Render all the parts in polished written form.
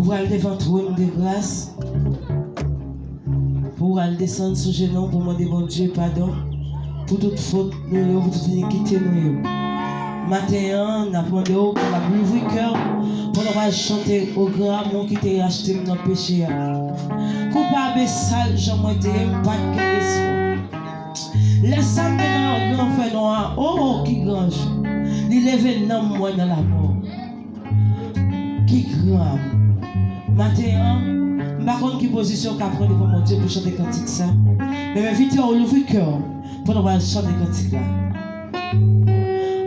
Pour aller devant toi de grâce. Pour aller descendre sous genou pour demander bon Dieu pardon. Pour toute faute, nous, pour toute iniquité, nous. Matin, nous avons demandé pour ouvrir le cœur, pour nous chanter au grand amour qui t'a racheté dans le péché. Coupable et sale, j'en ai pas de espoir. Laisse-moi maintenant, grand frère noir, oh, qui grand. Il lève un homme, moi, dans la mort. Qui grand. Matin, je ne sais pas quelle position qu'a pris devant mon Dieu pour chanter cantique ça. Mais m'invite à ouvrir le cœur pour nous chanter cantique là.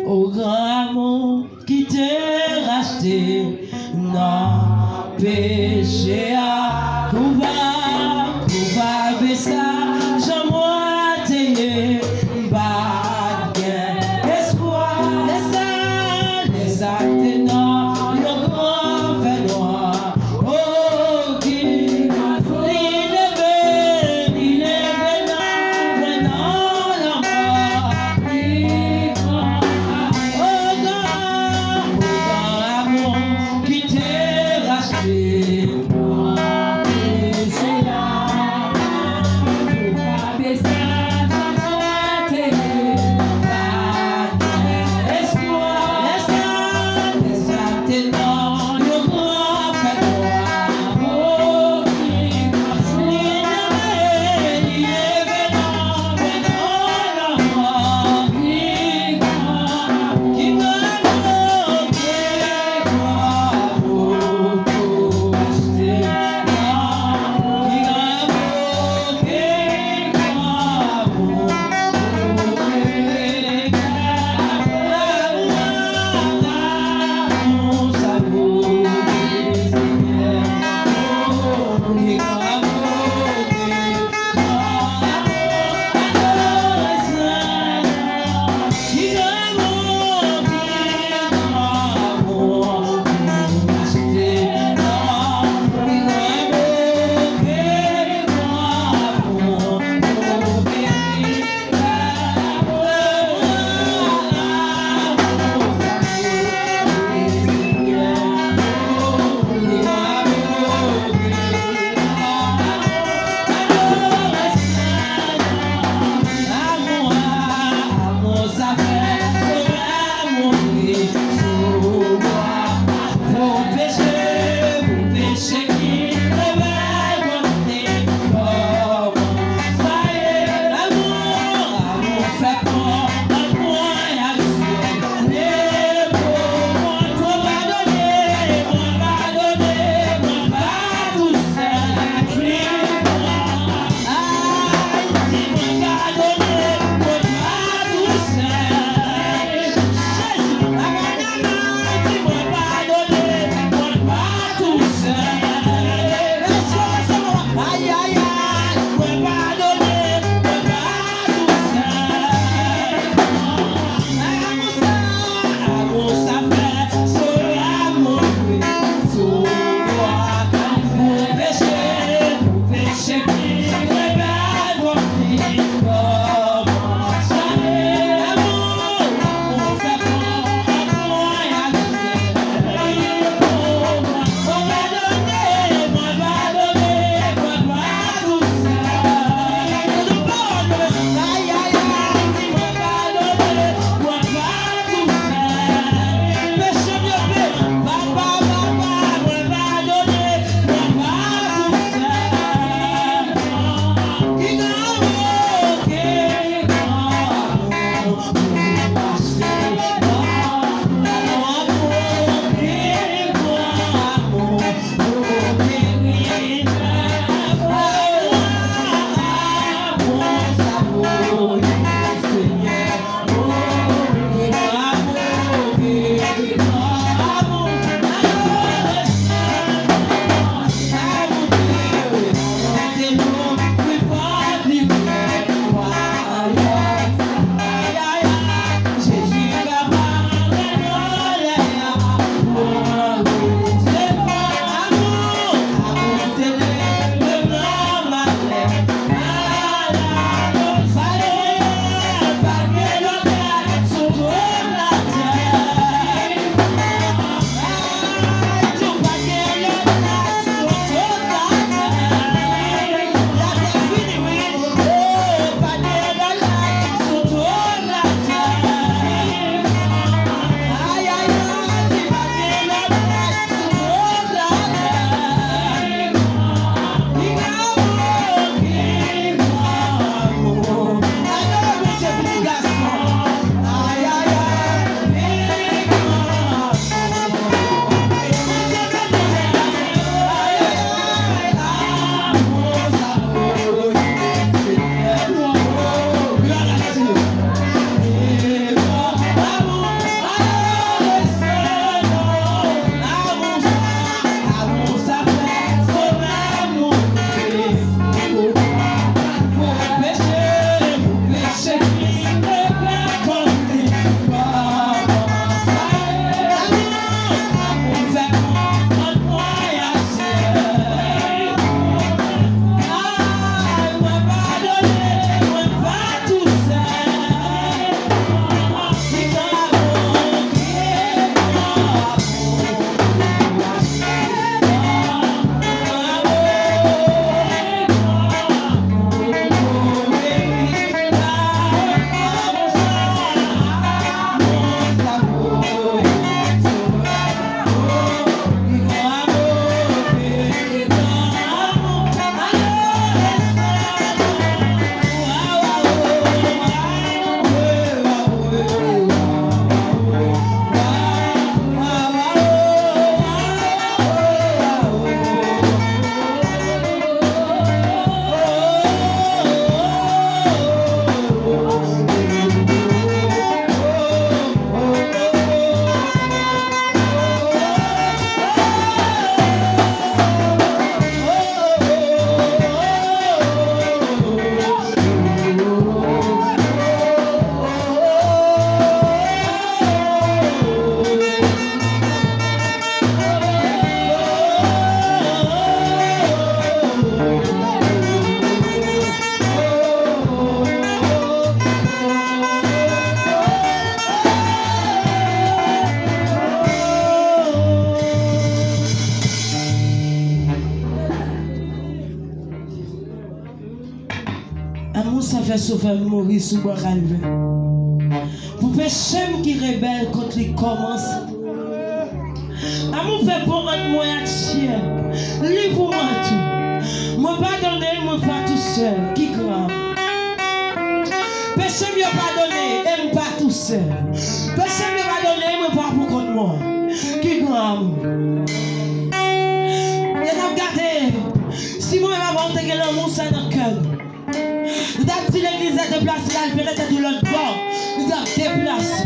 Au grand amour qui t'a racheté, non, péché à coupable ça, j'en moi t'ayé, pas d'espoir, les actes non, le grand fait noir, oh, qui qui t'est racheté. faire sauver mourir sous bois calvé. Pour péché qui rebelle contre les commences. Amour fait pour entre moi et ciel. Livre-moi tout. Moi pardonner, moi pas tout seul. Qui grave. Péché m'a pardonné, et moi pas tout seul. Péché m'a pardonné, moi pas pour contre moi. Qui grave. Et regardez, si moi je vais monter l'amour ça dans le cœur. Nous avons dit l'église est déplacée là, elle peut être de l'autre bord. Nous avons déplacé.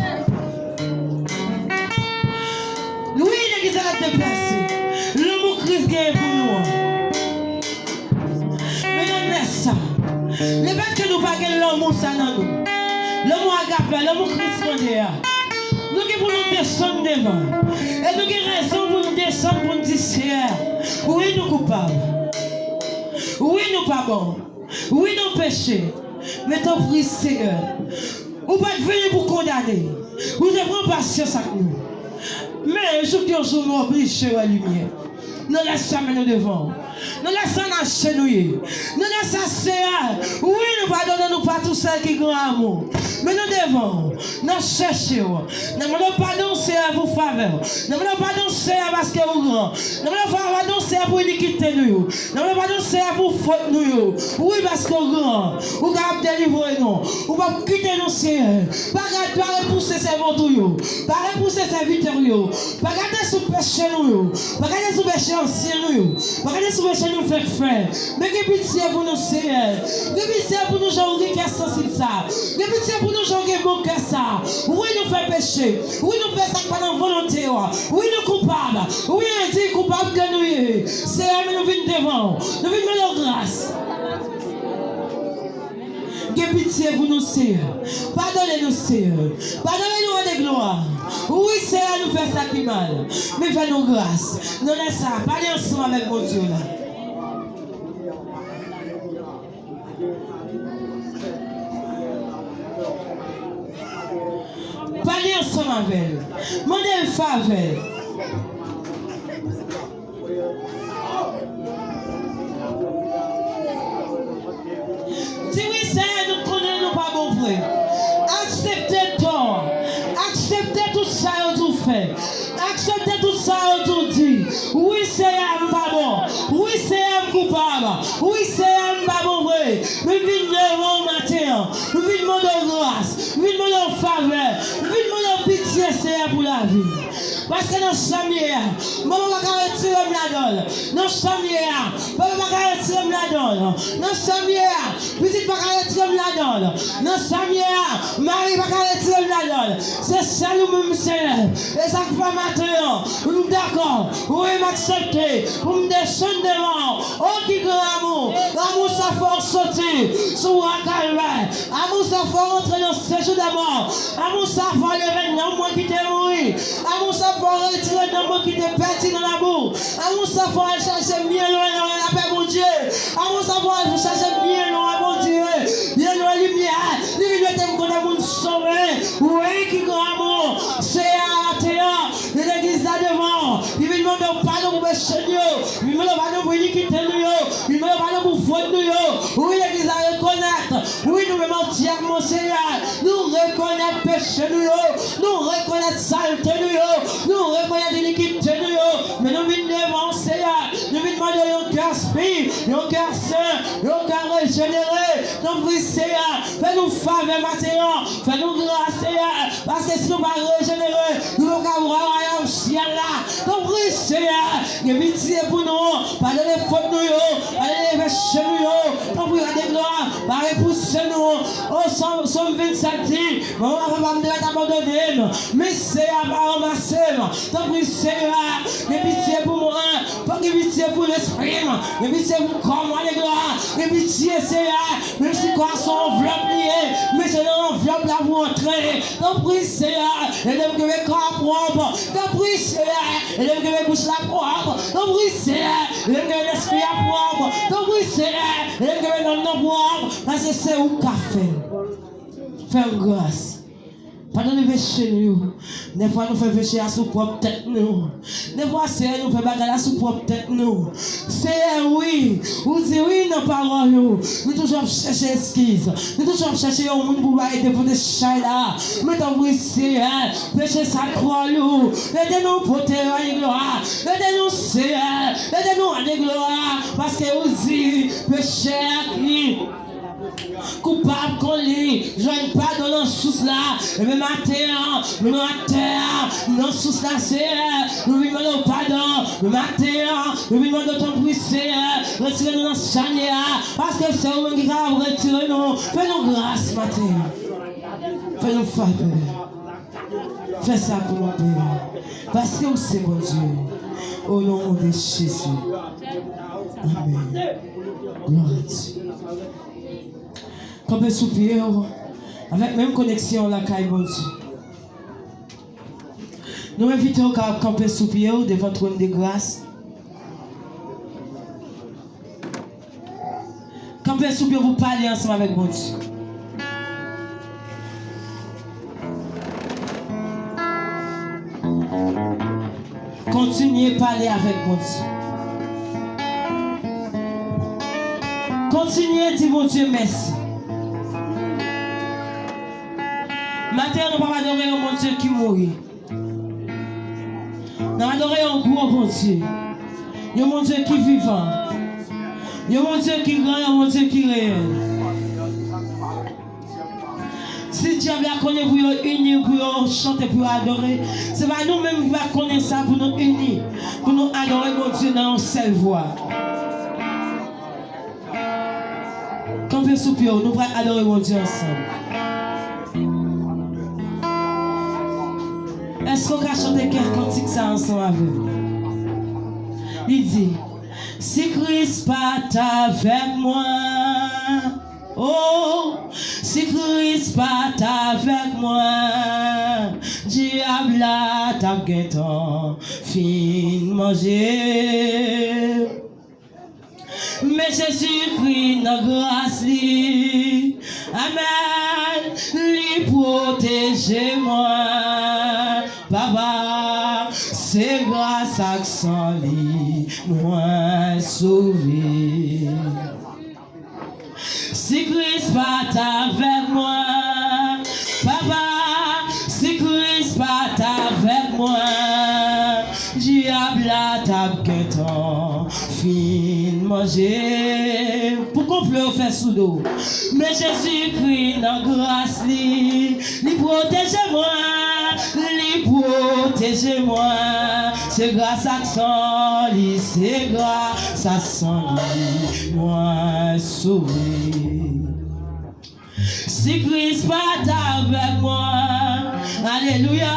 Oui, l'église est déplacée. L'amour Christ est pour nous. Mais non, laisse ça. Le fait que nous ne pas l'amour ça dans nous. L'amour agapé, l'amour Christ est là. Nous avons pour nous descendre devant. Et nous avons raison pour nous descendre pour nous dire Seigneur, oui, nous coupables. Oui, nous pas bons. Oui, nous péchés. Mais ton prie, Seigneur. Vous pas venir pour condamner. Vous devez prendre patience avec nous. Mais je dis jour nous obligés à la lumière. Nous laissons nous devant. Nous laissons nous nous laissons Seigneur. Oui, nous pardonnons nous pas tous ceux qui ont amour. Mais nous devons, nous cherchons. Nous demandons pardon, Seigneur, pour faveur. Nous demandons pardon, Seigneur, parce que vous grand. Nous demandons pardon, Seigneur, pour iniquité nous. Nous demandons pardon, Seigneur, pour faute nous. Oui, parce que vous grand. Vous pouvez délivrer nous. Vous pouvez quitter nous, Seigneur. Pas repousser ces ventouilles. Pas repousser ces viteurs. Pas regarder sous péché nous. Pas regarder sous péché ancien nous. Pas regarder sous péché nous faire faire. Mais que pitié pour nous, Seigneur. Que pitié pour nous, gens qui sont sensibles ça. Que pitié pour nous, gens qui sont bon que ça. Oui, nous faisons péché. Oui, nous faisons ça pendant volonté. Oui, nous coupables. Oui, on dit coupable que nous. Seigneur, mais nous venons devant. Nous venons de grâce. Que pitié pour nous, Seigneur. Pardonnez-nous, Seigneur. Pardonnez-nous des gloires. Oui, Seigneur, nous fait ça qui mal. Mais fais-nous grâce. Nous laissons ça. Parlez ensemble avec mon Dieu là. Parlez ensemble avec elle. Demandez une faveur. Si oui, Seigneur, nous connaissons nous pas bon frère. Acceptez tort. Acceptez tout ça que vous faites. Acceptez tout ça que vous dites. Oui, Seigneur, pas bon. Oui, Seigneur, coupable. Oui, Seigneur, pas bon vrai. Nous venons devant matin. Nous venons demander grâce. Nous venons demander faveur. Nous venons demander pitié, Seigneur, pour la vie. Parce que dans ce maman va retirer la donne. Dans ce papa va retirer la donne. Dans ce petite va retirer la donne. Dans ce Marie va retirer la donne. C'est ça nous-mêmes, Seigneur. Et ça fait matin. Nous d'accord. Oui, m'accepter. Pour me descendre devant. Oh, qui grand amour. L'amour, ça fait sortir. Sur un calvaire. Amour, ça fait rentrer dans ce séjour d'amour. Amour, ça fait lever dans moi qui t'ai mouru. Amour, ça faut retirer dans moi qui te perdu dans l'amour. Amour, ça faut chercher bien loin dans la paix, mon Dieu. Amour, ça faut chercher bien loin, mon Dieu. Bien loin, lumière. Lui, t'aime qu'on a mon sauvé. Oui, qui grand amour. C'est à terre. L'église là devant. Il me demande pardon pour mes chenilles. Il me demande pardon pour l'iniquité nous. Il me demande pardon pour faute nous. Oui, l'église à reconnaître. Oui, nous me entièrement, Seigneur. Nous reconnaître péché nous. Nous reconnaître saleté nous. Nous reconnaissons l'iniquité de nous, mais nous venons devant Seigneur. Nous venons demander un cœur spirituel, un cœur saint, un cœur régénéré. Nous prions Seigneur, fais-nous faveur maintenant, fais-nous grâce Seigneur, parce que si nous ne sommes pas régénérés, nous ne pouvons pas voir un ciel là. Nous prions Seigneur, que pitié pour nous, pardonnez les fautes nous, pardonnez les péchés nous, nous prions des gloires, par repousser nous. Au Somme 27 dit, maman va me abandonner, mais Seigneur va ramasser. Tant pis Seigneur, que pitié pour moi, pas que pitié pour l'esprit, que pitié pour corps, moi les gloires, que pitié Seigneur, même si quoi sont enveloppes liées, mais c'est dans l'enveloppe là pour entrer. Tant pis Seigneur, et même que mes corps propres, tant pis Seigneur, et même que mes bouches là propres, tant pis Seigneur, et même que l'esprit là propre, tant pis Seigneur, et même que mes noms propres, parce que c'est où qu'a fait. Fais grâce. Pardon les péchés nous. Des fois nous faisons péché à sous propre tête nous. Des fois c'est nous faisons bagarre à sous propre tête nous. C'est oui. Ou dit oui dans parole nous. Nous toujours chercher excuse. Nous toujours chercher un monde pour aider pour des chats là. Mais t'en Seigneur, péché ça croix nous. Aidez-nous pour te rendre gloire. Aidez-nous Seigneur. Aidez-nous à des gloire. Parce que vous dites péché à qui? Coupable qu'on lit, je n'ai pas dans nos sous là, et même à terre, dans sous là, c'est, nous vivons le pardon, même à terre, nous vivons de ton puissance, retirez-nous dans ce charnière, parce que c'est vous qui va retirer nous, fais-nous grâce, matin, fais-nous faveur, fais ça pour nous, Père, parce que c'est mon Dieu, au nom de Jésus, Amen, gloire à Dieu. Campez sous pied, avec même connexion la caille bon Dieu. Nous invitons à camper sous pied devant le trône de grâce. Campez sous pied, vous parlez ensemble avec bon Dieu. Continuez à parler avec bon Dieu. Continuez à dire bon Dieu merci. Matin, nous ne pouvons pas adorer un bon Dieu qui mourit. Nous adorer un gros bon Dieu. Un bon Dieu qui est vivant. Un bon Dieu qui est grand, un bon Dieu qui est réel. Si Dieu a connu pour unir, pour chanter, pour adorer, ce n'est pas nous-mêmes qui va connaître ça pour nous unir, pour nous adorer mon Dieu dans une seule voix. Quand on sous pied, nous allons adorer mon Dieu ensemble. Est-ce qu'on va chanter quel cantique ça ensemble avec vous? Il dit, si Christ part avec moi, oh, si Christ part avec moi, diable t'a guettant, fin manger. Mais Jésus-Christ n'a grâce li, amen, li protégez-moi, papa, c'est grâce à son lit, moi sauvé. Si Christ part avec moi, papa, si Christ part avec moi, diable tape guettant, fin manger. Pourquoi on peut faire sous l'eau? Mais Jésus-Christ dans grâce li protégez-moi, li protégez-moi. C'est grâce à son lit, c'est grâce à son lit, moi sauvé. Si Christ part avec moi, alléluia,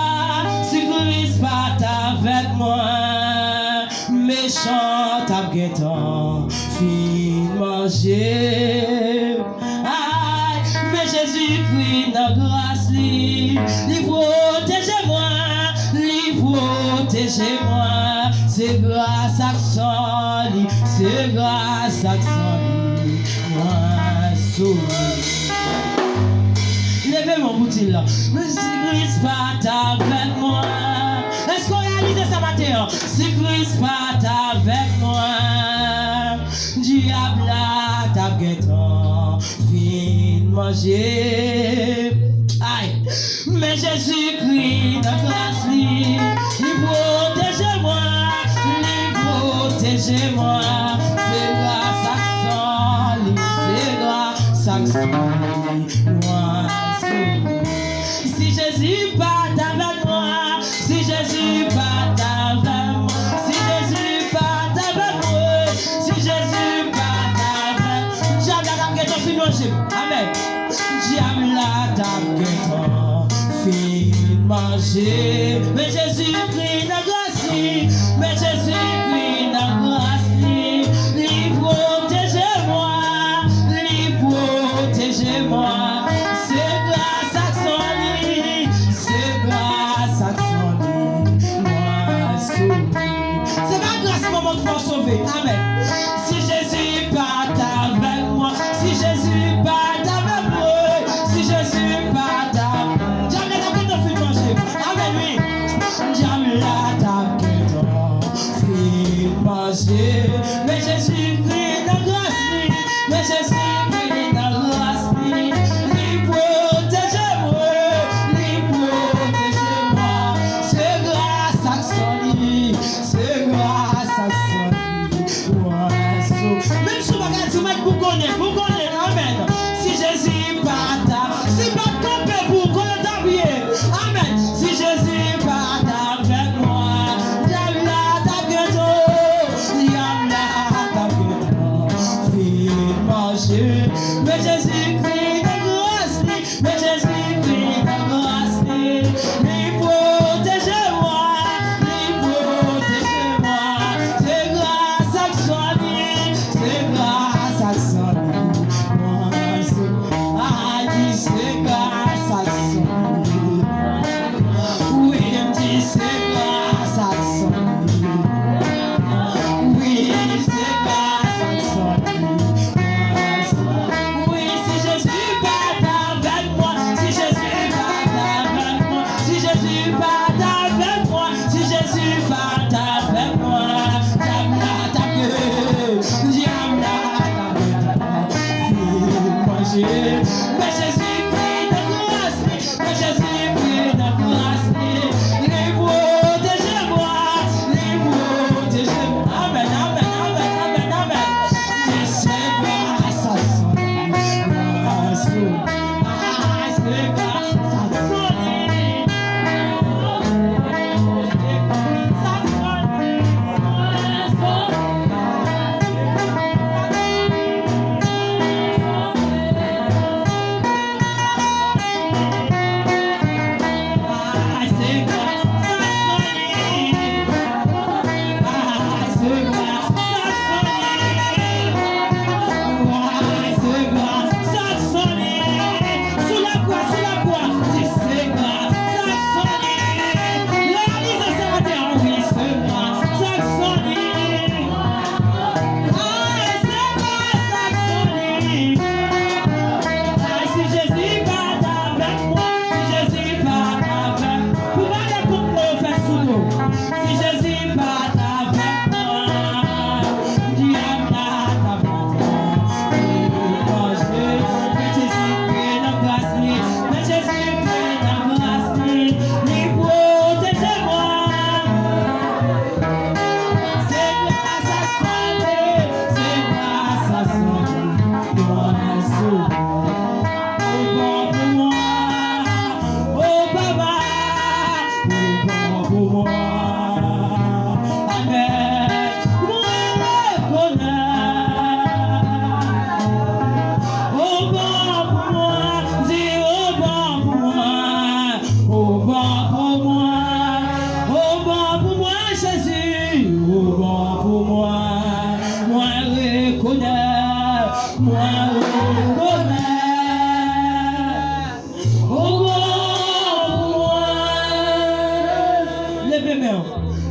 si Christ part avec moi, méchant tapetant, fin manger. Aïe, mais Jésus-Christ dans grâce li protégez-moi, li protégez-moi. C'est grâce à son lit, c'est grâce à son lit, moi sauvé. Levez mon boutil là. Mais si Christ part avec moi, est-ce qu'on réalise ça matin? Si Christ part avec moi, diable t'a guettant, fin manger. Aïe, mais Jésus-Christ dans grâce li protégez-moi, protégez-moi. C'est grâce à son lit, c'est grâce à son lit, moi. Si Jésus part avec moi, si Jésus part avec moi, si Jésus part avec moi, si Jésus part avec moi, diable t'a guettant fin manger. Amen. Diable t'a guettant fin manger. Mais Jésus-Christ n'a grâce, mais Jésus-Christ n'a grâce, li protégez-moi, li protégez-moi. Amen. Si Jésus part avec moi, si Jésus part avec moi, si Jésus part avec moi, diable n'a pas mais Jésus-Christ dans grâce, mais Jésus-Christ dans grâce, il protège-moi, c'est grâce à son lit, c'est grâce à son lit. Même si on va regarder, vous connaissez, amen. Si Jésus pas ta, si pas campé pour qu'on t'habille, amen. Si Jésus pas avec moi, yamla ta gueule, viens manger. Mais Jésus-Christ de grâce, mais Jésus-Christ de grâce, lui protège-moi, c'est grâce à son lit, c'est grâce à son lit. C'est grâce à son lit. Oui, il me dit c'est grâce à son lit. Oui, c'est grâce à son lit. Oui, si Jésus part avec moi, si Jésus part avec moi, si Jésus part avec moi, si Jésus part avec moi, j'aime l'attaquer, manger. Mais Jésus-Christ de grâce, mais Jésus-Christ de grâce, les protège-moi, amen, amen, amen, amen, amen. C'est grâce à son grâce, c'est grâce à son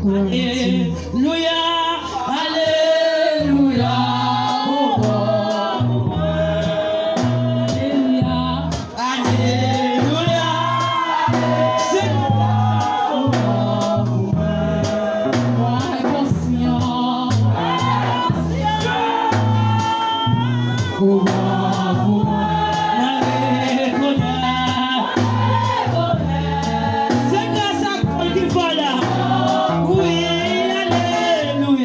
Alléluia, Alléluia, Alléluia, c'est moi confiant, c'est grâce à toi qu'il faut là. Oui, Alléluia.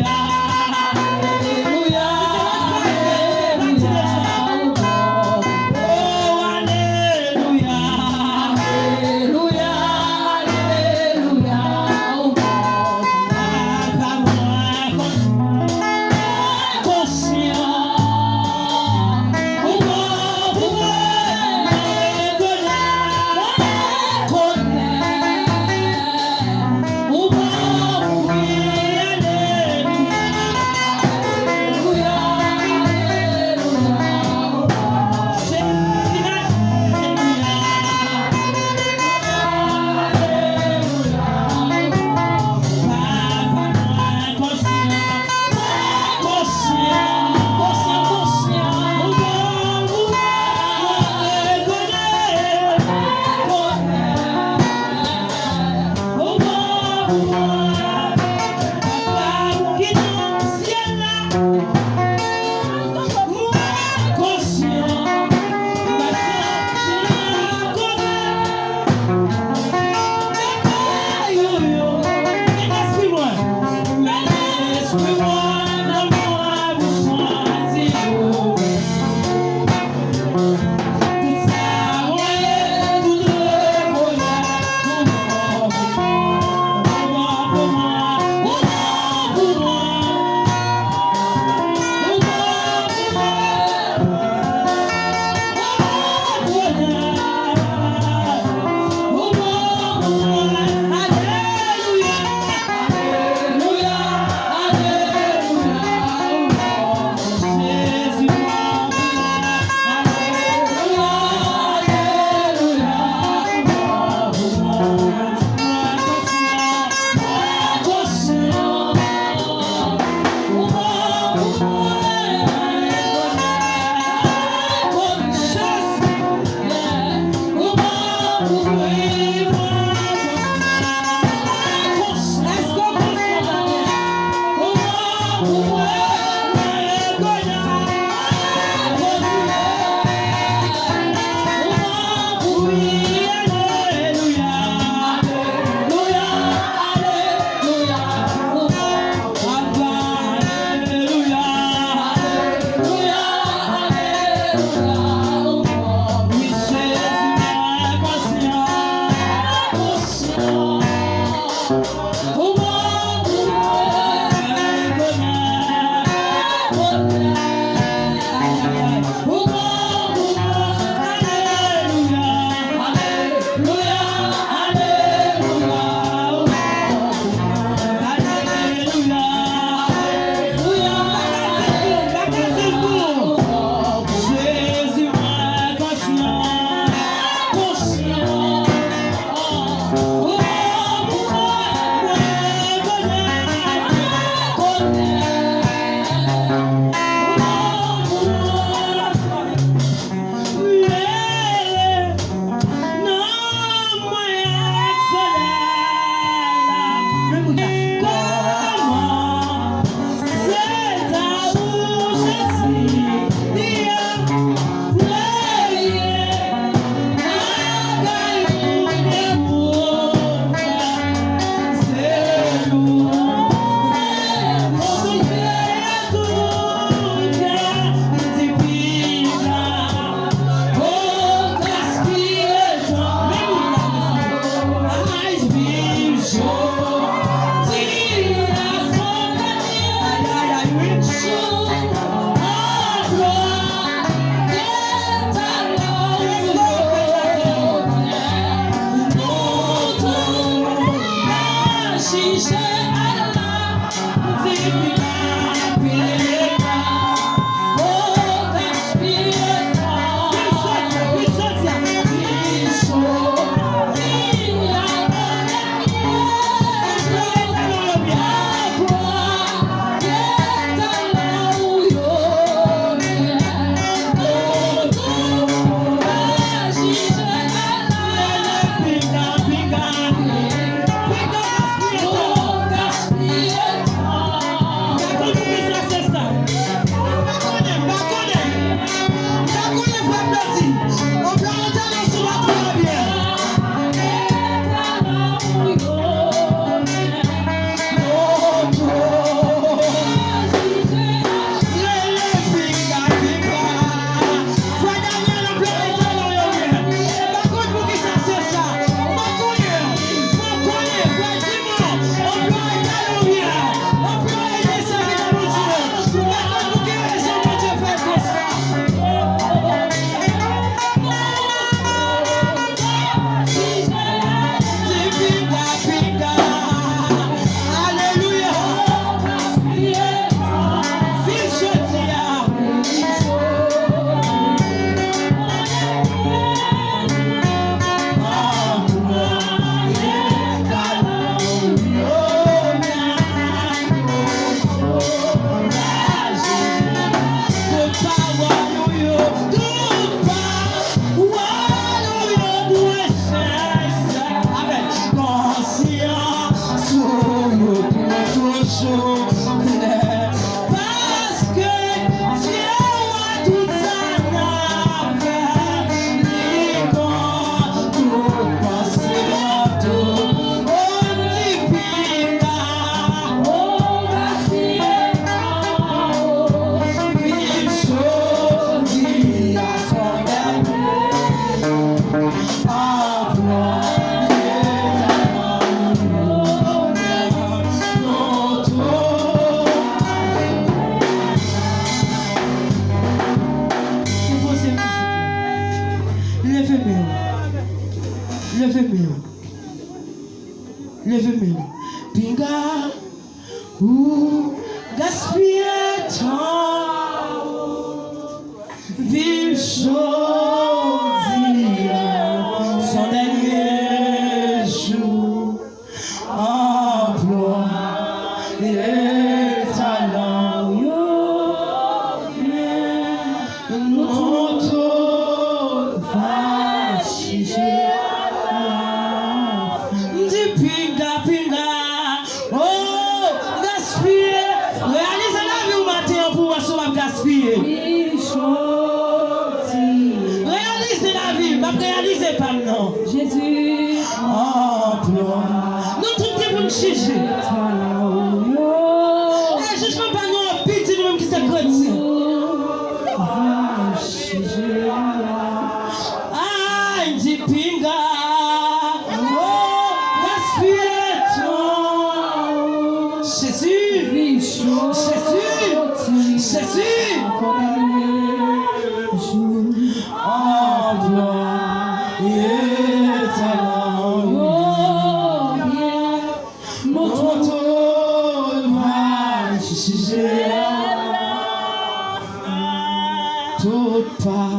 Ou gaspiller temps, vive choisir son dernier jour, emploi et talent, notre va chiger. Pinga, pinga, oh, gaspiller. Réalisez la vie au matin pour voir si on va gaspiller. Réalisez la vie, ma réalisez pas non. Jésus, Emploi. Nous tout qui vous chicher. Et je ne pas nous petit nous-mêmes qui s'est chrétien. Ah, il dit pinga. Jésus, emploi et talent, notre va chiger tout pas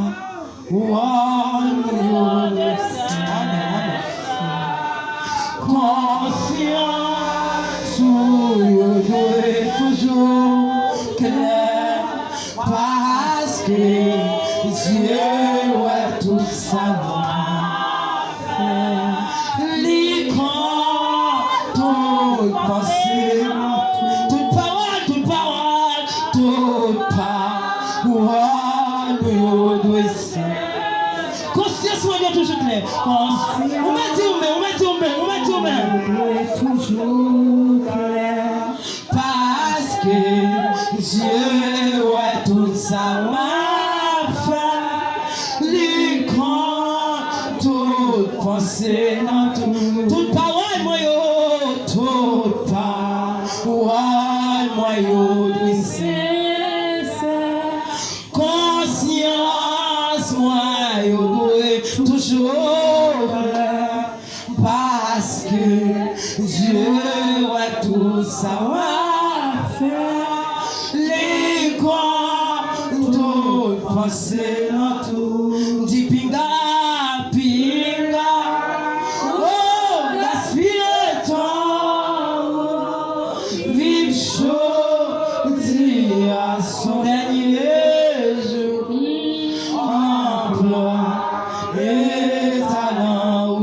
ou conscience où je dois toujours clair parce que Dieu est tout savoir. L'écran, toute pensée, toute parole, toute parole, nous doit ser. Conscience, on est toujours clair. On m'a dit, toujours clair. Parce que Dieu est tout ça m'a fait. L'écran, toute pensée, toute parole, moi yo, toute parole, moi yo, conscience, moi yo, toujours parce que Dieu est tout ça m'a fait. Les quoi, tout penser dans tout, dit pinga, pinga, oh, gaspiller temps, vive chaud, dit à son dernier jour, emploi et talent,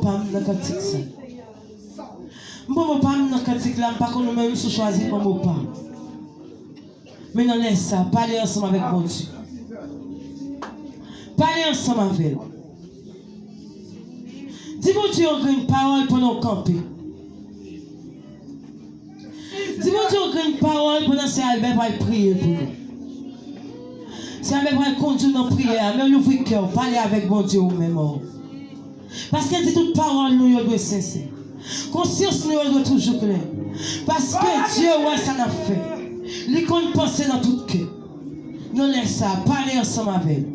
dans le cantique ça. Je ne sais pas dans le cantique là, pas qu'on nous-mêmes nous choisir pour mon pas. Mais non, laisse ça, parler ensemble avec mon Dieu. Parler ensemble avec lui. Dis mon Dieu, on a une parole pour nous camper. Dis mon Dieu, on a une parole pour nous faire Albert va prier pour nous. Si Albert va conduire dans la prière, même ouvrir le cœur, parler avec mon Dieu ou même. Parce qu'elle dit toute parole, nous doit cesser. Conscience, nous doit toujours clair. Parce que Dieu, ouais, ça n'a fait. Les qu'on pense dans tout cœur. Nous laissons ça, parler ensemble avec.